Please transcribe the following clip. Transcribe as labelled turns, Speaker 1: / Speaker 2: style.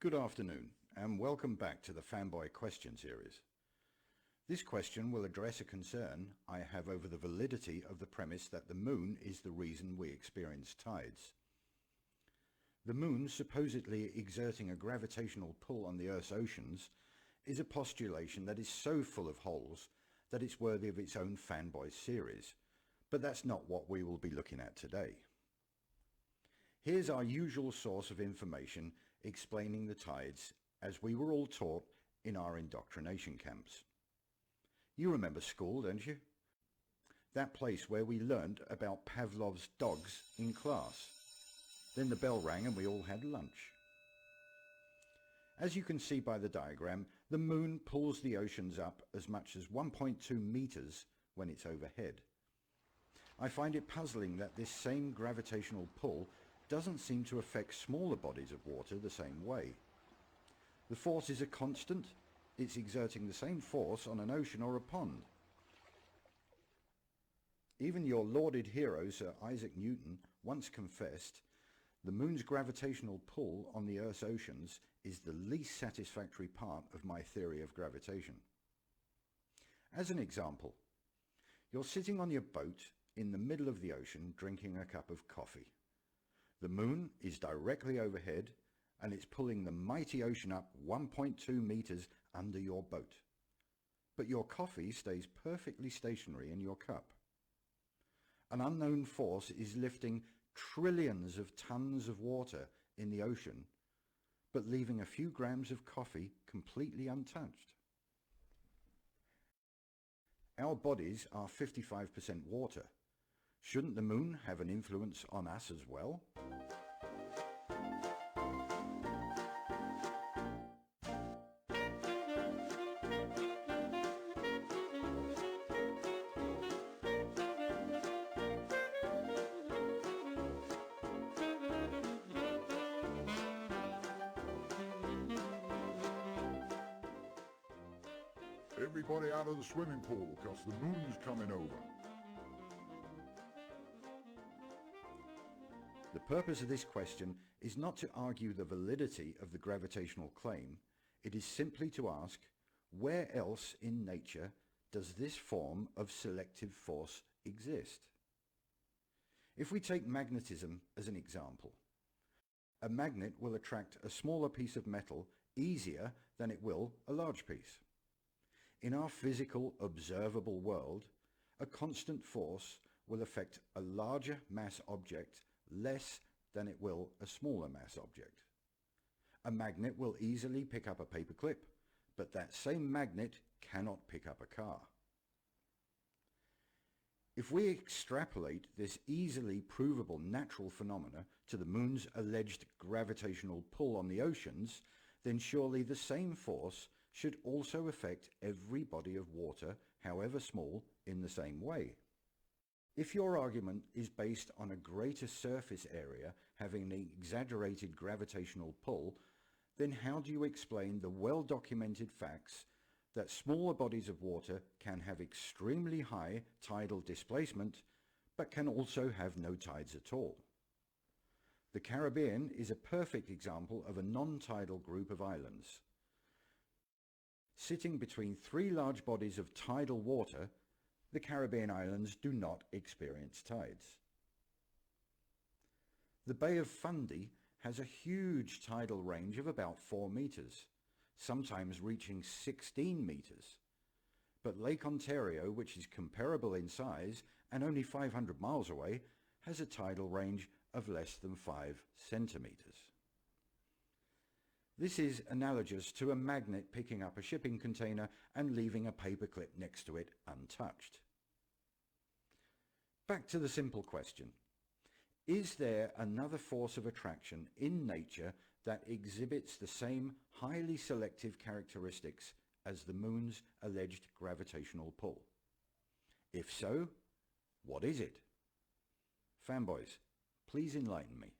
Speaker 1: Good afternoon, and welcome back to the Fanboy Question Series. This question will address a concern I have over the validity of the premise that the moon is the reason we experience tides. The moon supposedly exerting a gravitational pull on the Earth's oceans is a postulation that is so full of holes that it's worthy of its own Fanboy series, but that's not what we will be looking at today. Here's our usual source of information explaining the tides as we were all taught in our indoctrination camps. You remember school, don't you? That place where we learned about Pavlov's dogs in class. Then the bell rang and we all had lunch. As you can see by the diagram, the moon pulls the oceans up as much as 1.2 meters when it's overhead. I find it puzzling that this same gravitational pull doesn't seem to affect smaller bodies of water the same way. The force is a constant. It's exerting the same force on an ocean or a pond. Even your lauded hero, Sir Isaac Newton, once confessed, the moon's gravitational pull on the Earth's oceans is the least satisfactory part of my theory of gravitation. As an example, you're sitting on your boat in the middle of the ocean drinking a cup of coffee. The moon is directly overhead and it's pulling the mighty ocean up 1.2 meters under your boat. But your coffee stays perfectly stationary in your cup. An unknown force is lifting trillions of tons of water in the ocean, but leaving a few grams of coffee completely untouched. Our bodies are 55% water. Shouldn't the moon have an influence on us as well?
Speaker 2: Everybody out of the swimming pool, because the moon's coming over.
Speaker 1: The purpose of this question is not to argue the validity of the gravitational claim. It is simply to ask, where else in nature does this form of selective force exist? If we take magnetism as an example, a magnet will attract a smaller piece of metal easier than it will a large piece. In our physical, observable world, a constant force will affect a larger mass object less than it will a smaller mass object. A magnet will easily pick up a paperclip, but that same magnet cannot pick up a car. If we extrapolate this easily provable natural phenomena to the moon's alleged gravitational pull on the oceans, then surely the same force should also affect every body of water, however small, in the same way. If your argument is based on a greater surface area having an exaggerated gravitational pull, then how do you explain the well-documented facts that smaller bodies of water can have extremely high tidal displacement, but can also have no tides at all? The Caribbean is a perfect example of a non-tidal group of islands. Sitting between three large bodies of tidal water, the Caribbean islands do not experience tides. The Bay of Fundy has a huge tidal range of about 4 meters, sometimes reaching 16 meters. But Lake Ontario, which is comparable in size and only 500 miles away, has a tidal range of less than 5 centimeters. This is analogous to a magnet picking up a shipping container and leaving a paperclip next to it untouched. Back to the simple question. Is there another force of attraction in nature that exhibits the same highly selective characteristics as the moon's alleged gravitational pull? If so, what is it? Fanboys, please enlighten me.